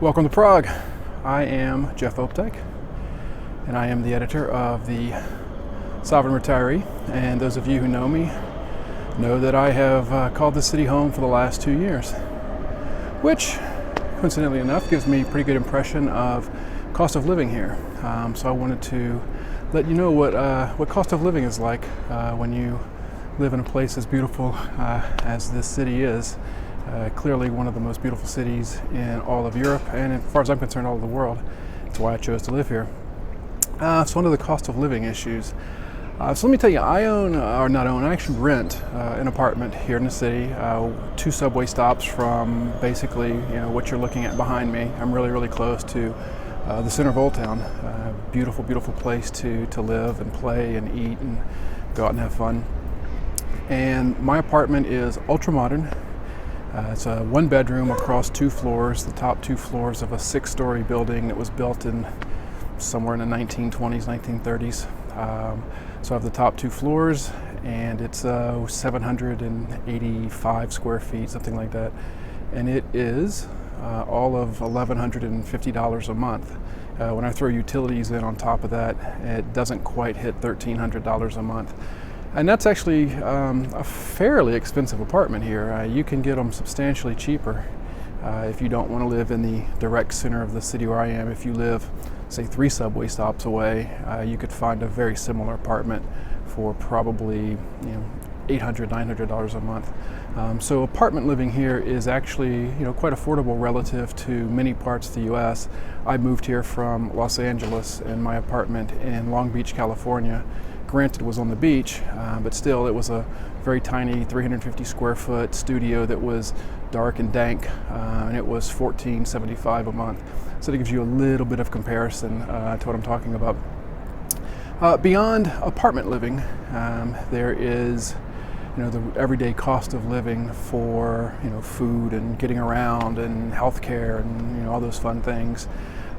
Welcome to Prague. I am Jeff Optek, and I am the editor of the Sovereign Retiree. And those of you who know me know that I have called this city home for the last 2 years, which, coincidentally enough, gives me a pretty good impression of cost of living here. So I wanted to let you know what cost of living is like when you live in a place as beautiful as this city is. Clearly one of the most beautiful cities in all of Europe, and as far as I'm concerned, all of the world. That's why I chose to live here. So one of the cost of living issues. So let me tell you, I actually rent an apartment here in the city, 2 subway stops from basically what you're looking at behind me. I'm really close to the center of Old Town. Beautiful place to live and play and eat and go out and have fun. And my apartment is ultra modern. It's a 1-bedroom across 2 floors, the top 2 floors of a 6-story building that was built in somewhere in the 1920s, 1930s. So I have the top 2 floors, and it's 785 square feet, something like that. And it is all of $1,150 a month. When I throw utilities in on top of that, it doesn't quite hit $1,300 a month. And that's actually a fairly expensive apartment here. You can get them substantially cheaper if you don't want to live in the direct center of the city where I am. If you live, say, 3 subway stops away, you could find a very similar apartment for probably $800, $900 a month. So apartment living here is actually quite affordable relative to many parts of the U.S. I moved here from Los Angeles, and my apartment in Long Beach, California, granted, was on the beach, but still it was a very tiny 350 square foot studio that was dark and dank, and it was $1,475 a month. So that gives you a little bit of comparison to what I'm talking about. Beyond apartment living, there is the everyday cost of living for food and getting around and healthcare and all those fun things.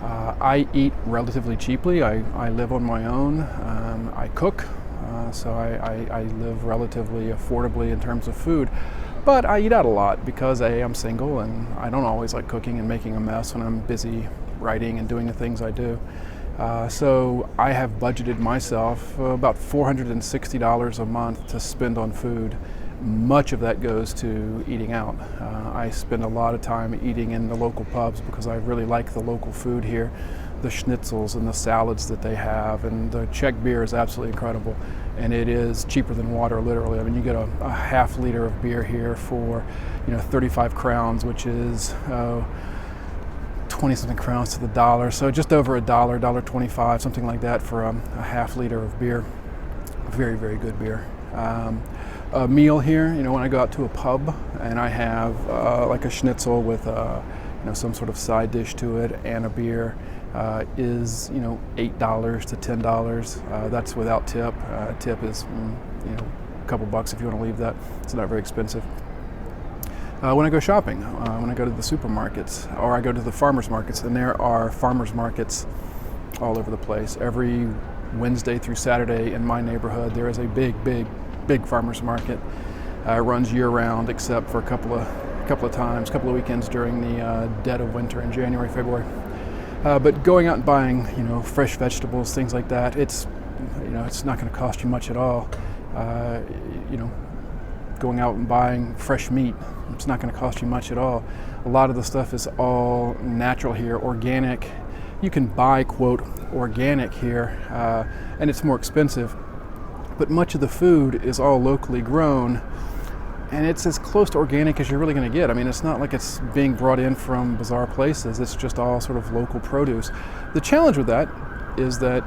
I eat relatively cheaply. I live on my own. I cook, so I live relatively affordably in terms of food. But I eat out a lot because I'm single, and I don't always like cooking and making a mess when I'm busy writing and doing the things I do. So I have budgeted myself about $460 a month to spend on food. Much of that goes to eating out. I spend a lot of time eating in the local pubs because I really like the local food here. The schnitzels and the salads that they have, and the Czech beer is absolutely incredible. And it is cheaper than water, literally. I mean, you get a half liter of beer here for 35 crowns, which is 20-something crowns to the dollar. So just over $1, $1.25, something like that for a half liter of beer. Very good beer. A meal here, when I go out to a pub and I have like a schnitzel with some sort of side dish to it and a beer, is $8 to $10. That's without tip. Tip is a couple bucks if you want to leave that. It's not very expensive. When I go shopping, when I go to the supermarkets, or I go to the farmers markets, and there are farmers markets all over the place. Every Wednesday through Saturday in my neighborhood, there is a big farmers market. It runs year-round except for a couple of weekends during the dead of winter in January, February. But going out and buying, fresh vegetables, things like that, it's not going to cost you much at all. Going out and buying fresh meat, it's not going to cost you much at all. A lot of the stuff is all natural here, organic. You can buy, quote, organic here, and it's more expensive. But much of the food is all locally grown, and it's as close to organic as you're really going to get. I mean, it's not like it's being brought in from bizarre places. It's just all sort of local produce. The challenge with that is that,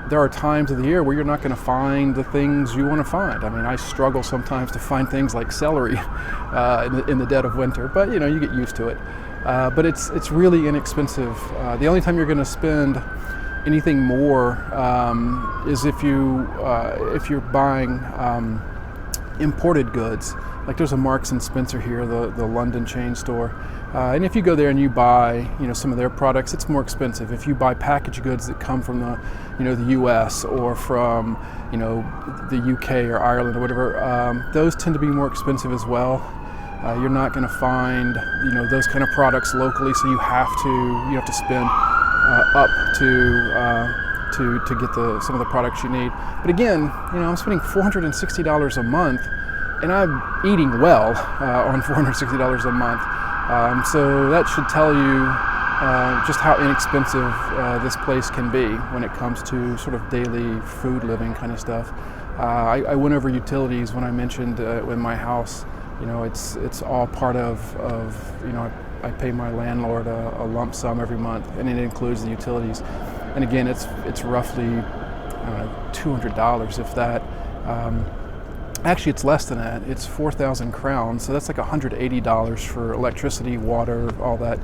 there are times of the year where you're not going to find the things you want to find. I mean, I struggle sometimes to find things like celery in the dead of winter, but you get used to it. But it's really inexpensive. The only time you're going to spend anything more is if you're buying imported goods. Like there's a Marks and Spencer here, the London chain store, and if you go there and you buy some of their products, it's more expensive. If you buy packaged goods that come from the U.S. or from the UK or Ireland or whatever, those tend to be more expensive as well. You're not going to find those kind of products locally, so you have to spend up to get some of the products you need. But again, I'm spending $460 a month, and I'm eating well on $460 a month. So that should tell you just how inexpensive this place can be when it comes to sort of daily food living kind of stuff. I went over utilities when I mentioned in my house. It's all part of I pay my landlord a lump sum every month, and it includes the utilities. And again, it's roughly $200, if that. Actually, it's less than that. It's 4,000 crowns, so that's like $180 for electricity, water, all that.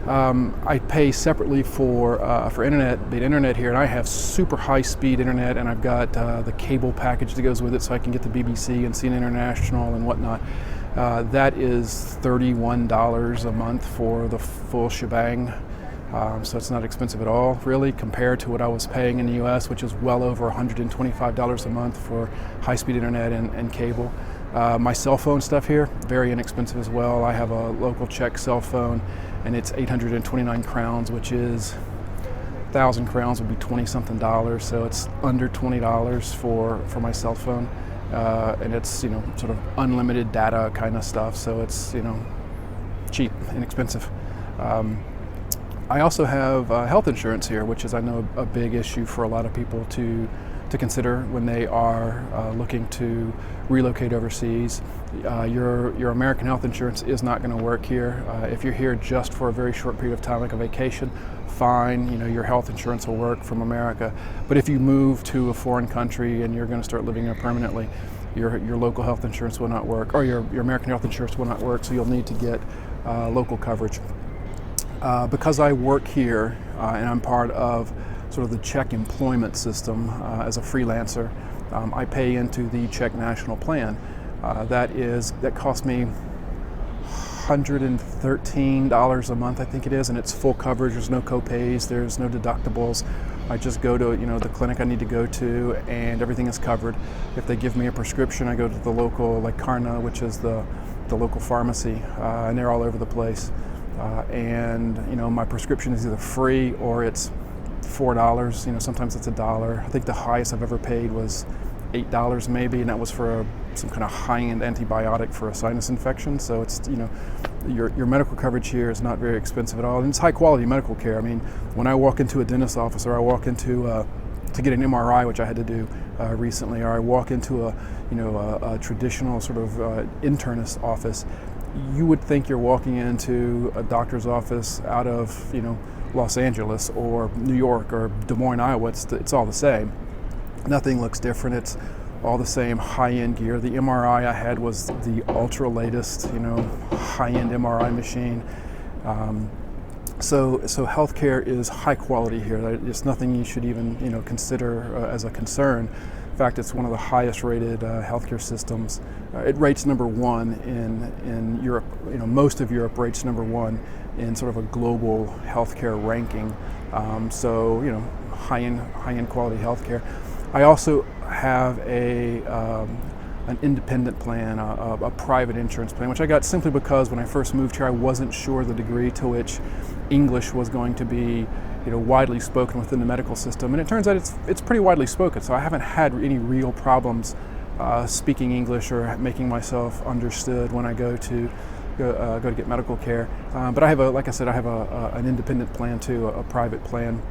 I pay separately for internet, the internet here, and I have super high-speed internet, and I've got the cable package that goes with it, so I can get the BBC and CNN International and whatnot. That is $31 a month for the full shebang. So it's not expensive at all, really, compared to what I was paying in the U.S., which is well over $125 a month for high-speed internet and cable. My cell phone stuff here, very inexpensive as well. I have a local Czech cell phone, and it's 829 crowns, which is 1,000 crowns would be 20-something dollars. So it's under $20 for my cell phone, and it's sort of unlimited data kind of stuff. So it's cheap, inexpensive. I also have health insurance here, which is, I know, a big issue for a lot of people to consider when they are looking to relocate overseas. Your American health insurance is not going to work here. If you're here just for a very short period of time, like a vacation, fine, your health insurance will work from America. But if you move to a foreign country and you're going to start living there permanently, your local health insurance will not work, or your American health insurance will not work, so you'll need to get local coverage. Because I work here and I'm part of sort of the Czech employment system as a freelancer, I pay into the Czech national plan. That costs me $113 a month, I think it is, and it's full coverage. There's no co-pays, there's no deductibles. I just go to the clinic I need to go to, and everything is covered. If they give me a prescription, I go to the local Karna, which is the local pharmacy, and they're all over the place. And my prescription is either free or it's $4. Sometimes it's $1. I think the highest I've ever paid was $8 maybe, and that was for some kind of high-end antibiotic for a sinus infection. So it's your medical coverage here is not very expensive at all, and it's high-quality medical care. I mean, when I walk into a dentist office, or I walk into to get an MRI, which I had to do recently, or I walk into a traditional sort of internist office, you would think you're walking into a doctor's office out of Los Angeles or New York or Des Moines, Iowa. It's all the same. Nothing looks different. It's all the same high-end gear. The MRI I had was the ultra latest, high-end MRI machine. So healthcare is high quality here. It's nothing you should even consider as a concern. In fact, it's one of the highest rated healthcare systems. It rates number one in Europe. Most of Europe rates number one in sort of a global healthcare ranking. So high-end quality healthcare. I also have an independent plan, a private insurance plan, which I got simply because when I first moved here, I wasn't sure the degree to which English was going to be widely spoken within the medical system, and it turns out it's pretty widely spoken. So I haven't had any real problems speaking English or making myself understood when I go to get medical care. But I have an independent plan too, a private plan,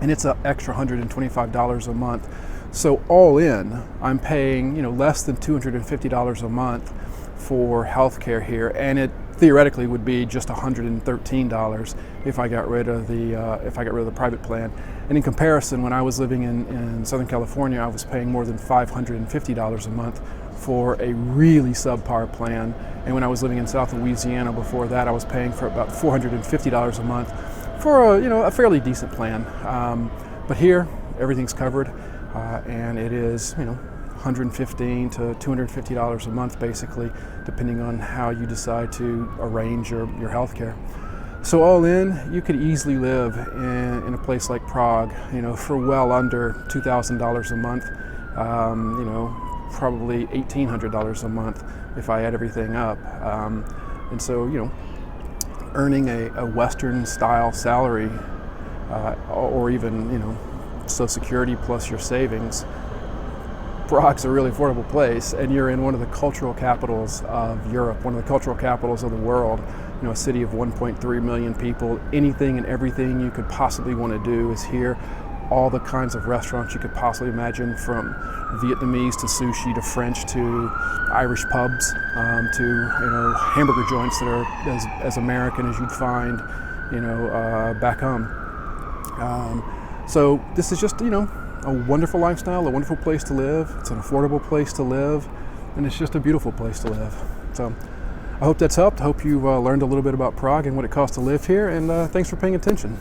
and it's an extra $125 a month. So all in, I'm paying less than $250 a month for health care here, and it theoretically would be just $113 if I got rid of the private plan. And in comparison, when I was living in Southern California, I was paying more than $550 a month for a really subpar plan. And when I was living in South Louisiana before that, I was paying for about $450 a month for a fairly decent plan. But here, everything's covered, and it is $115 to $250 a month, basically, depending on how you decide to arrange your health care. So all in, you could easily live in a place like Prague, for well under $2,000 a month, probably $1,800 a month if I add everything up. And so, earning a Western style salary, or even, Social Security plus your savings, Prague's a really affordable place, and you're in one of the cultural capitals of Europe, one of the cultural capitals of the world. A city of 1.3 million people. Anything and everything you could possibly want to do is here. All the kinds of restaurants you could possibly imagine, from Vietnamese to sushi to French to Irish pubs, to hamburger joints that are as American as you'd find back home. So this is just a wonderful lifestyle, a wonderful place to live. It's an affordable place to live, and it's just a beautiful place to live. So I hope that's helped. I hope you learned a little bit about Prague and what it costs to live here, and thanks for paying attention.